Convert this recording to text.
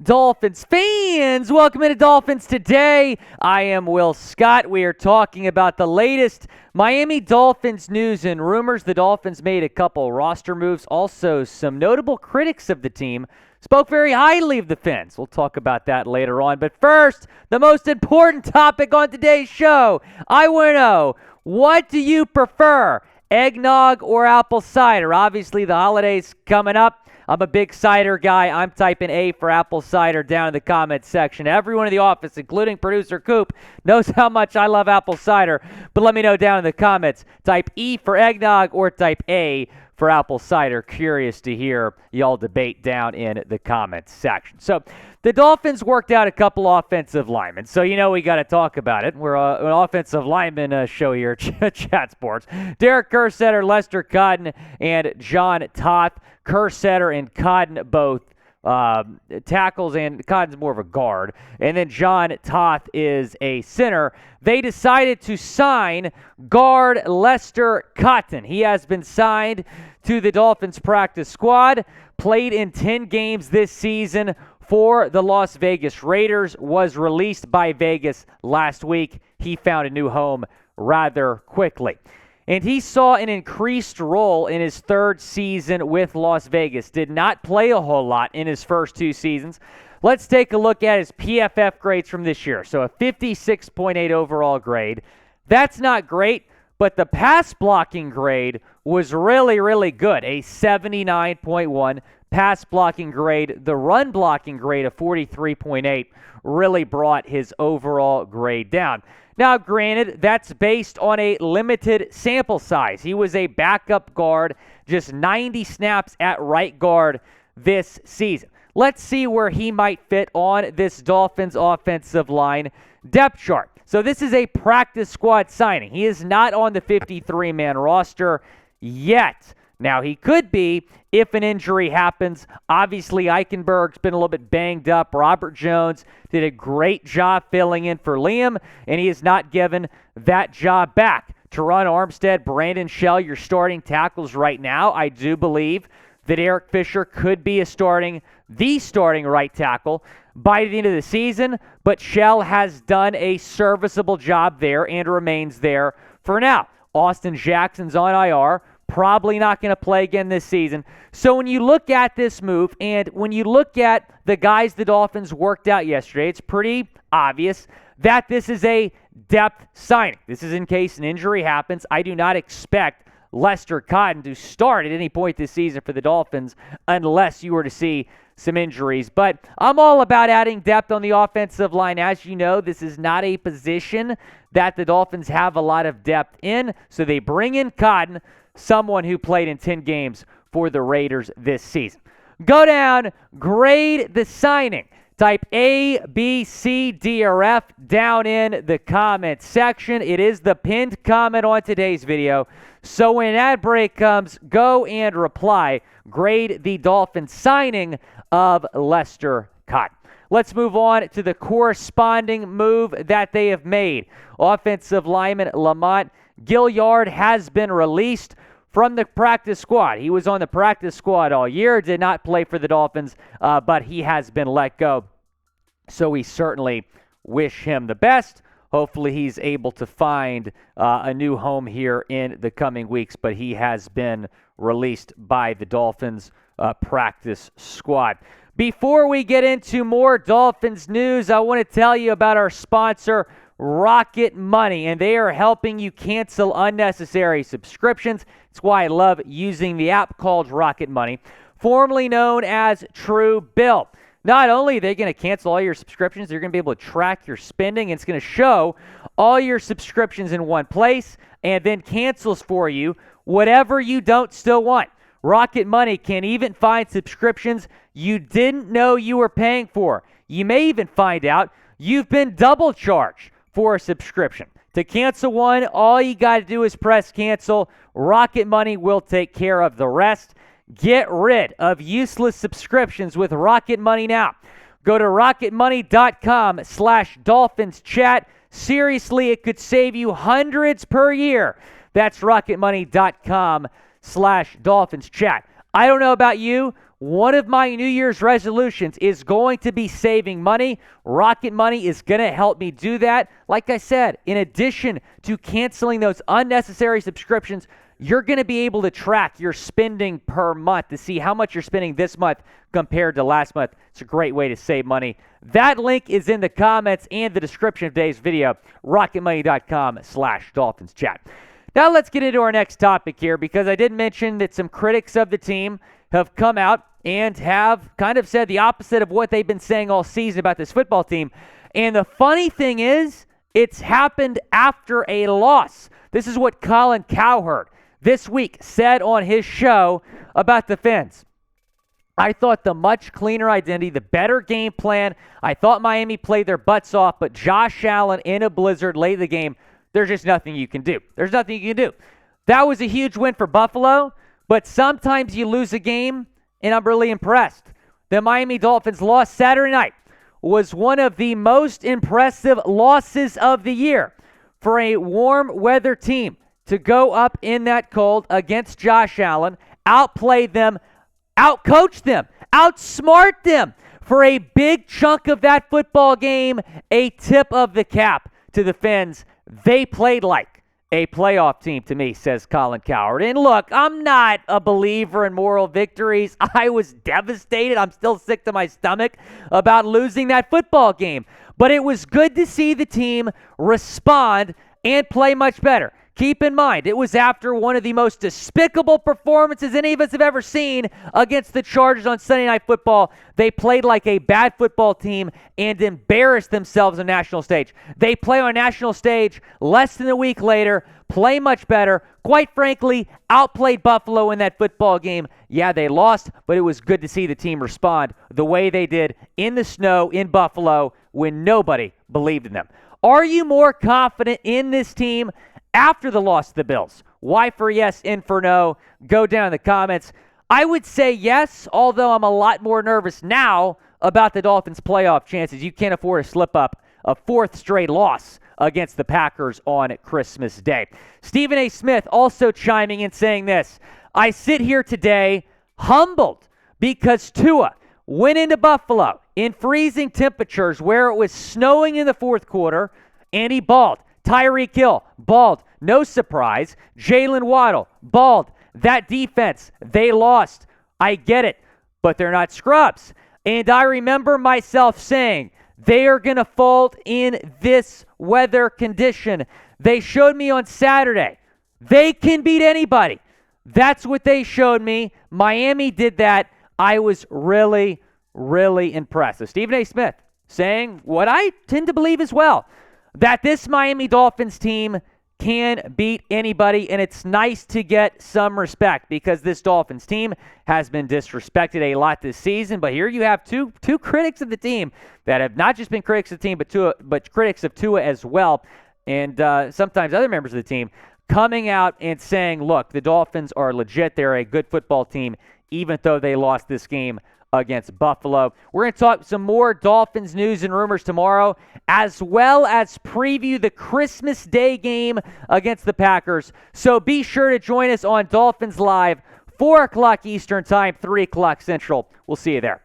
Dolphins fans, welcome into Dolphins Today. I am Will Scott. We are talking about the latest Miami Dolphins news and rumors. The Dolphins made a couple roster moves. Also, some notable critics of the team spoke very highly of the Fins. We'll talk about that later on. But first, the most important topic on today's show. I want to know, what do you prefer, eggnog or apple cider? Obviously, the holidays coming up. I'm a big cider guy. I'm typing A for apple cider down in the comments section. Everyone in the office, including producer Coop, knows how much I love apple cider. But let me know down in the comments. Type E for eggnog or type A for apple cider. Curious to hear y'all debate down in the comments section. So the Dolphins worked out a couple offensive linemen. So we got to talk about it. We're an offensive lineman show here at Chat Sports. Derek Kersetter, Lester Cotton, and John Toth. Kersetter and Cotton both tackles, and Cotton's more of a guard. And then John Toth is a center. They decided to sign guard Lester Cotton. He has been signed to the Dolphins practice squad, played in 10 games this season for the Las Vegas Raiders, was released by Vegas last week. He found a new home rather quickly. And he saw an increased role in his third season with Las Vegas. Did not play a whole lot in his first two seasons. Let's take a look at his PFF grades from this year. So a 56.8 overall grade. That's not great, but the pass blocking grade was really, really good. A 79.1 pass blocking grade. The run blocking grade of 43.8 really brought his overall grade down. Now, granted, that's based on a limited sample size. He was a backup guard, just 90 snaps at right guard this season. Let's see where he might fit on this Dolphins offensive line depth chart. So this is a practice squad signing. He is not on the 53-man roster yet. Now, he could be if an injury happens. Obviously, Eichenberg's been a little bit banged up. Robert Jones did a great job filling in for Liam, and he is not given that job back. Teron Armstead, Brandon Shell, your starting tackles right now. I do believe that Eric Fisher could be the starting right tackle by the end of the season, but Shell has done a serviceable job there and remains there for now. Austin Jackson's on IR. Probably not going to play again this season. So when you look at this move and when you look at the guys the Dolphins worked out yesterday, it's pretty obvious that this is a depth signing. This is in case an injury happens. I do not expect Lester Cotton to start at any point this season for the Dolphins unless you were to see some injuries. But I'm all about adding depth on the offensive line. As you know, this is not a position that the Dolphins have a lot of depth in. So they bring in Cotton, someone who played in 10 games for the Raiders this season. Go down, grade the signing. Type A, B, C, D, or F down in the comment section. It is the pinned comment on today's video. So when ad break comes, go and reply. Grade the Dolphins signing of Lester Cotton. Let's move on to the corresponding move that they have made. Offensive lineman Lamon Gaillard has been released from the practice squad. He was on the practice squad all year, did not play for the Dolphins, but he has been let go. So we certainly wish him the best. Hopefully he's able to find a new home here in the coming weeks, but he has been released by the Dolphins practice squad. Before we get into more Dolphins news, I want to tell you about our sponsor, Rocket Money, and they are helping you cancel unnecessary subscriptions. It's why I love using the app called Rocket Money, formerly known as True Bill. Not only are they going to cancel all your subscriptions, they're going to be able to track your spending. It's going to show all your subscriptions in one place and then cancels for you whatever you don't still want. Rocket Money can even find subscriptions you didn't know you were paying for. You may even find out you've been double charged for a subscription. To cancel one, all you got to do is press cancel. Rocket Money will take care of the rest. Get rid of useless subscriptions with Rocket Money now. Go to rocketmoney.com/DolphinsChat. Seriously, it could save you hundreds per year. That's rocketmoney.com/DolphinsChat. I don't know about you. one of my New Year's resolutions is going to be saving money. Rocket Money is going to help me do that. Like I said, in addition to canceling those unnecessary subscriptions, you're going to be able to track your spending per month to see how much you're spending this month compared to last month. It's a great way to save money. That link is in the comments and the description of today's video, rocketmoney.com/Dolphins chat. Now let's get into our next topic here, because I did mention that some critics of the team have come out and have kind of said the opposite of what they've been saying all season about this football team. And the funny thing is, it's happened after a loss. This is what Colin Cowherd this week said on his show about the Fins. I thought the much cleaner identity, the better game plan. I thought Miami played their butts off, but Josh Allen in a blizzard late in the game, there's just nothing you can do. There's nothing you can do. That was a huge win for Buffalo, but sometimes you lose a game, and I'm really impressed. The Miami Dolphins loss Saturday night was one of the most impressive losses of the year for a warm weather team to go up in that cold against Josh Allen, outplay them, outcoach them, outsmart them for a big chunk of that football game. A tip of the cap to the Fins. They played like a playoff team to me, says Colin Cowherd. And look, I'm not a believer in moral victories. I was devastated. I'm still sick to my stomach about losing that football game. But it was good to see the team respond and play much better. Keep in mind, it was after one of the most despicable performances any of us have ever seen against the Chargers on Sunday Night Football. They played like a bad football team and embarrassed themselves on national stage. They play on national stage less than a week later, play much better. Quite frankly, outplayed Buffalo in that football game. Yeah, they lost, but it was good to see the team respond the way they did in the snow in Buffalo when nobody believed in them. Are you more confident in this team after the loss to the Bills? Y for yes, N for no. Go down in the comments. I would say yes, although I'm a lot more nervous now about the Dolphins' playoff chances. You can't afford to slip up a fourth straight loss against the Packers on Christmas Day. Stephen A. Smith also chiming in saying this: I sit here today humbled because Tua went into Buffalo in freezing temperatures where it was snowing in the fourth quarter, and he balled. Tyreek Hill, balled. No surprise. Jalen Waddle, balled. That defense, they lost. I get it, but they're not scrubs. And I remember myself saying, they are going to fold in this weather condition. They showed me on Saturday. They can beat anybody. That's what they showed me. Miami did that. I was really, really impressed. So Stephen A. Smith saying what I tend to believe as well, that this Miami Dolphins team can beat anybody, and it's nice to get some respect because this Dolphins team has been disrespected a lot this season. But here you have two critics of the team that have not just been critics of the team, but critics of Tua as well, and sometimes other members of the team coming out and saying, look, the Dolphins are legit. They're a good football team, even though they lost this game against Buffalo. We're going to talk some more Dolphins news and rumors tomorrow, as well as preview the Christmas Day game against the Packers. So be sure to join us on Dolphins Live, 4 o'clock Eastern Time, 3 o'clock Central. We'll see you there.